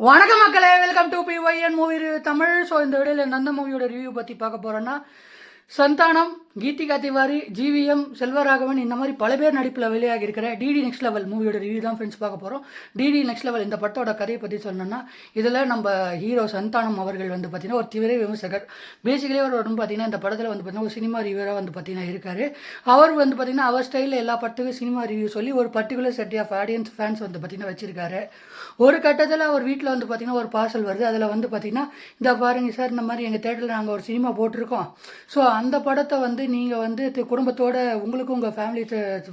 வணக்கம் மக்களே, welcome to PYN movie review Tamil. So இந்த வீடியோவில் எந்த மூவியோட ரிவ்யூ பற்றி பார்க்க போகிறோன்னா, சந்தானம், கீதிகா திவாரி, ஜிவிஎம், செல்வராகவன் இந்த மாதிரி பல பேர் நடிப்பில் வெளியாகி இருக்கிற டிடி நெக்ஸ்ட் லெவல் மூவியோட ரிவ்யூ தான் ஃப்ரெண்ட்ஸ் பார்க்க போகிறோம். டிடி நெக்ஸ்ட் லெவல் இந்த படத்தோட கதையை பற்றி சொன்னோன்னா, இதில் நம்ம ஹீரோ சந்தானம் அவர்கள் வந்து பார்த்திங்கன்னா ஒரு தீவிர விமர்சகர். பேசிக்கலி அவர் வந்து பார்த்திங்கன்னா இந்த படத்தில் வந்து பார்த்திங்கன்னா ஒரு சினிமா ரிவ்யூராக வந்து பார்த்திங்கன்னா இருக்கார். அவர் வந்து பார்த்திங்கன்னா அவர் ஸ்டைலில் எல்லா படத்துக்கும் சினிமா ரிவ்யூ சொல்லி ஒரு particular set of audience fans வந்து பார்த்திங்கன்னா வச்சிருக்காரு. ஒரு கட்டத்தில் அவர் வீட்டில் வந்து பார்த்திங்கன்னா ஒரு பார்சல் வருது. அதில் வந்து பார்த்திங்கன்னா, இந்த பாருங்கள் சார், இந்த மாதிரி எங்கள் தேட்டரில் நாங்கள் ஒரு சினிமா போட்டிருக்கோம். ஸோ அந்த படத்தை வந்து நீங்கள் வந்து குடும்பத்தோட உங்களுக்கும் உங்கள்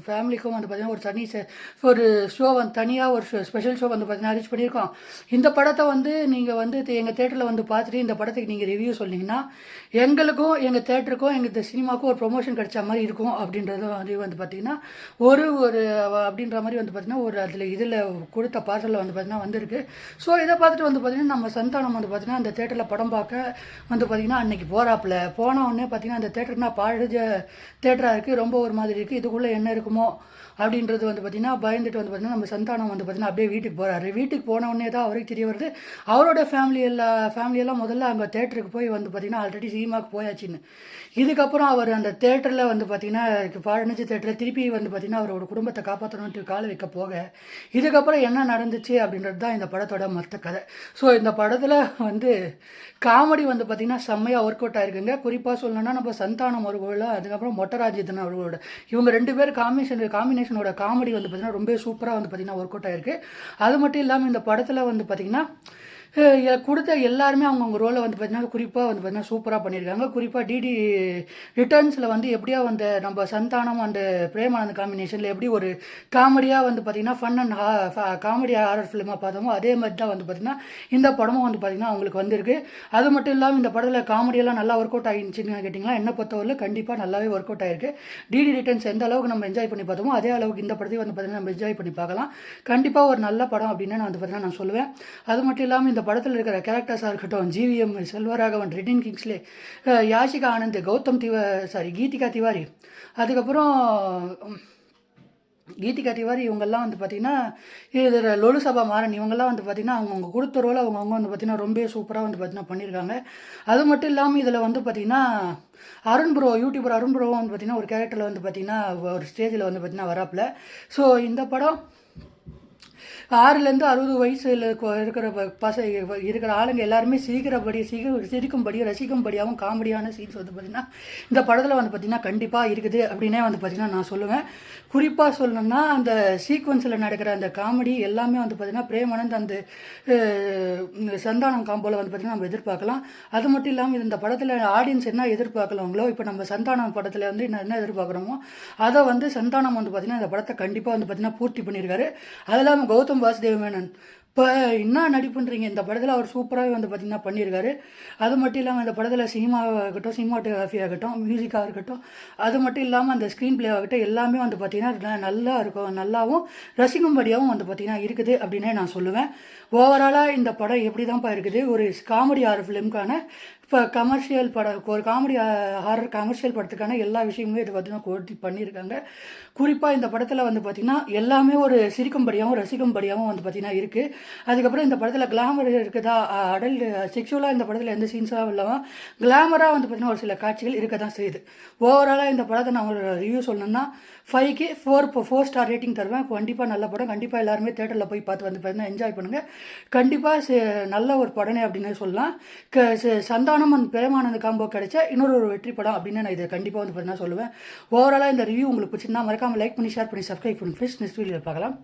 ஃபேமிலிக்கும் வந்து பார்த்திங்கன்னா ஒரு ஷோ வந்து தனியாக ஒரு ஸ்பெஷல் ஷோ வந்து பார்த்திங்கன்னா அரேஞ்ச் பண்ணியிருக்கோம். இந்த படத்தை வந்து நீங்கள் வந்து எங்கள் தேட்டரில் வந்து பார்த்துட்டு இந்த படத்துக்கு நீங்கள் ரிவ்யூ சொன்னீங்கன்னா எங்களுக்கும் எங்கள் தேட்டருக்கும் எங்கள் சினிமாவுக்கும் ஒரு ப்ரொமோஷன் கிடைச்ச மாதிரி இருக்கும் அப்படின்றது வந்து பார்த்திங்கன்னா ஒரு அப்படின்ற மாதிரி வந்து பார்த்திங்கன்னா ஒரு இதில் கொடுத்த பார்சலில் வந்து பார்த்திங்கன்னா வந்திருக்கு. ஸோ இதை பார்த்துட்டு வந்து பார்த்திங்கன்னா நம்ம சந்தானம் வந்து பார்த்திங்கன்னா அந்த தேட்டரில் படம் பார்க்க வந்து பார்த்திங்கன்னா அன்றைக்கி போன உடனே பார்த்திங்கன்னா அந்த தேட்டருக்குனா பழுத தேட்டராக இருக்குது, ரொம்ப ஒரு மாதிரி இருக்குது, இதுக்குள்ளே என்ன இருக்குமோ அப்படின்றது வந்து பார்த்திங்கன்னா பயந்துட்டு வந்து பார்த்திங்கன்னா நம்ம சந்தானம் வந்து பார்த்திங்கன்னா அப்படியே வீட்டுக்கு போகிறாரு. வீட்டுக்கு போன உடனே தான் அவருக்கு தெரிய வருது அவரோட ஃபேமிலியெல்லாம் முதல்ல அங்கே தேட்டருக்கு போய் வந்து பார்த்திங்கன்னா ஆல்ரெடி சினிமாவுக்கு போயாச்சுன்னு. இதுக்கப்புறம் அவர் அந்த தேட்டரில் வந்து பார்த்திங்கன்னா பழனிச்சு தேட்டரில் திருப்பி வந்து பார்த்திங்கன்னா அவரோட குடும்பத்தை காப்பாற்றணுன்ட்டு காலை வைக்க போக இதுக்கப்புறம் என்ன நடந்துச்சு அப்படின்றது தான் இந்த படத்தோட மொத்த கதை. ஸோ இந்த படத்தில் வந்து காமெடி வந்து பார்த்திங்கன்னா செம்மையாக ஒர்க் அவுட் ஆகிருக்குங்க. குறிப்பாக சொல்லணும்னா நம்ம சந்தானம் அவர்களோட அதுக்கப்புறம் மொட்டராஜிதன் அவர்களோட இவங்க 2 பேர் காம்பினேஷனோட காமெடி வந்து பார்த்திங்கன்னா ரொம்ப சூப்பராக வந்து பார்த்திங்கன்னா ஒர்க் அவுட் ஆகிருக்கு. அது மட்டும் இல்லாமல் இந்த படத்தில் வந்து பார்த்திங்கன்னா கொடுத்த எல்லாருமே அவங்கவுங்க ரோலை வந்து பார்த்திங்கன்னா குறிப்பாக வந்து பார்த்திங்கன்னா சூப்பராக பண்ணியிருக்காங்க. குறிப்பாக டிடி ரிட்டர்ன்ஸில் வந்து எப்படியா வந்து நம்ம சந்தானம் அண்ட் பிரேமானந்த் காம்பினேஷனில் எப்படி ஒரு காமெடியாக வந்து பார்த்திங்கன்னா ஃபன் அண்ட் காமெடி ஹாரர் ஃபிலிமாக பார்த்தோமோ அதே மாதிரி தான் வந்து பார்த்திங்கன்னா இந்த படமும் வந்து பார்த்திங்கன்னா அவங்களுக்கு வந்திருக்கு. அது மட்டும் இல்லாமல் இந்த படத்தில் காமெடியெல்லாம் நல்லா ஒர்க் அவுட் ஆகிடுச்சுன்னு கேட்டிங்கன்னா என்ன பொறுத்தவரையில் கண்டிப்பாக நல்லாவே ஒர்க் அவுட் ஆகிருக்கு. டிடி ரிட்டர்ன்ஸ் எந்த அளவுக்கு நம்ம என்ஜாய் பண்ணி பார்த்தோமோ அதே அளவுக்கு இந்த படத்தையும் வந்து பார்த்திங்கன்னா நம்ம என்ஜாய் பண்ணி பார்க்கலாம். கண்டிப்பாக ஒரு நல்ல படம் அப்படின்னு நான் வந்து பார்த்திங்கன்னா நான் சொல்லுவேன். அது மட்டும் இல்லாமல் இந்த படத்தில் இருக்கிற கேரக்டர்ஸாக இருக்கட்டும், ஜிவிஎம், செல்வராகவன், ரிட்டின் கிங்ஸ்லே, யாஷிகா ஆனந்த், கீதிகா திவாரி, அதுக்கப்புறம் கீதிகா திவாரி இவங்கெல்லாம் வந்து பார்த்திங்கன்னா இதில் லொலுசபா மாறன் இவங்கெல்லாம் வந்து பார்த்திங்கன்னா அவங்கவுங்க கொடுத்த ரோல் அவங்கவுங்க வந்து பார்த்திங்கன்னா ரொம்ப சூப்பராக வந்து பார்த்திங்கன்னா பண்ணியிருக்காங்க. அது மட்டும் இல்லாமல் இதில் வந்து பார்த்திங்கன்னா யூடியூபர் அருண் ப்ரோ வந்து பார்த்திங்கன்னா ஒரு கேரக்டரில் வந்து பார்த்திங்கன்னா ஒரு ஸ்டேஜில் வந்து பார்த்திங்கன்னா வராப்பில். ஸோ இந்த படம் 6லேருந்து 60 வயசில் இருக்கிற ஆளுங்க எல்லாருமே சிரிக்கும்படி ரசிக்கும்படியாகவும் காமெடியான சீன்ஸ் வந்து பார்த்திங்கன்னா இந்த படத்தில் வந்து பார்த்திங்கன்னா கண்டிப்பாக இருக்குது அப்படின்னே வந்து பார்த்திங்கன்னா நான் சொல்லுவேன். குறிப்பாக சொல்லணும்னா அந்த சீக்வன்ஸில் நடக்கிற அந்த காமெடி எல்லாமே வந்து பார்த்திங்கன்னா பிரேமானந்த் அந்த சந்தானம் காம்போவில் வந்து பார்த்திங்கன்னா நம்ம எதிர்பார்க்கலாம். அது மட்டும் இல்லாமல் இந்த படத்தில் ஆடியன்ஸ் என்ன எதிர்பார்க்கலாங்களோ இப்போ நம்ம சந்தானம் படத்தில் வந்து என்ன எதிர்பார்க்குறோமோ அதை வந்து சந்தானம் வந்து பார்த்திங்கன்னா இந்த படத்தை கண்டிப்பாக வந்து பார்த்திங்கன்னா பூர்த்தி பண்ணியிருக்காரு. அது இல்லாமல் கௌதம் வாசுதேவ் மேனன் இப்போ என்ன நடிப்புன்றீங்க, இந்த படத்தில் அவர் சூப்பராகவே வந்து பார்த்திங்கன்னா பண்ணியிருக்காரு. அது மட்டும் இல்லாமல் இந்த படத்தில் சினிமாவாகட்டும், சினிமாட்டோகிராஃபி ஆகட்டும், மியூசிக்காக இருக்கட்டும், அது மட்டும் இல்லாமல் அந்த ஸ்க்ரீன் பிளே ஆகட்டும் எல்லாமே வந்து பார்த்திங்கன்னா நல்லா இருக்கும், நல்லாவும் ரசிக்கும்படியாகவும் வந்து பார்த்திங்கன்னா இருக்குது அப்படின்னே நான் சொல்லுவேன். ஓவராலாக இந்த படம் எப்படி தான்ப்பா இருக்குது, ஒரு காமெடி ஹாரர் ஃபிலிம்க்கான இப்போ கமர்ஷியல் படம், ஒரு காமெடி ஹாரர் கமர்ஷியல் படத்துக்கான எல்லா விஷயமுமே இது பார்த்திங்கன்னா கோர்த்தி பண்ணியிருக்காங்க. குறிப்பாக இந்த படத்தில் வந்து பார்த்திங்கன்னா எல்லாமே ஒரு சிரிக்கும்படியாகவும் ரசிக்கும்படியாகவும் வந்து பார்த்திங்கன்னா இருக்குது. அதுக்கப்புறம் இந்த படத்தில் கிளாமர் இருக்குதா, அடல்ட் செக்ஷுவலாக இந்த படத்தில் எந்த சீன்ஸாகவும் இல்லாமல் கிளாமராக வந்து பார்த்திங்கன்னா ஒரு சில காட்சிகள் இருக்க தான் செய்யுது. ஓவராலாக இந்த படத்தை நான் ஒரு ரிவ்யூ சொல்லணும்னா 5க்கு 4 ஸ்டார் ரேட்டிங் தருவேன். கண்டிப்பாக நல்ல படம், கண்டிப்பாக எல்லாருமே தேட்டரில் போய் பார்த்து வந்து பார்த்திங்கன்னா என்ஜாய் பண்ணுங்கள். கண்டிப்பாக நல்ல ஒரு படனே அப்படின்னு சொல்லலாம். சந்தானம் அண்ட் பிரேமானந்த் காம்போ கிடைச்ச இன்னொரு வெற்றி படம் அப்படின்னு நான் இதை கண்டிப்பாக வந்து பார்த்தீங்கன்னா சொல்லுவேன். ஓவராலாக இந்த ரிவ்யூ உங்களுக்கு பிடிச்சிருந்தா மறக்காமல் லைக் பண்ணி ஷேர் பண்ணி சப்ஸ்கிரைப் பண்ணி நெக்ஸ்ட் வீடியோவில் பார்க்கலாம்.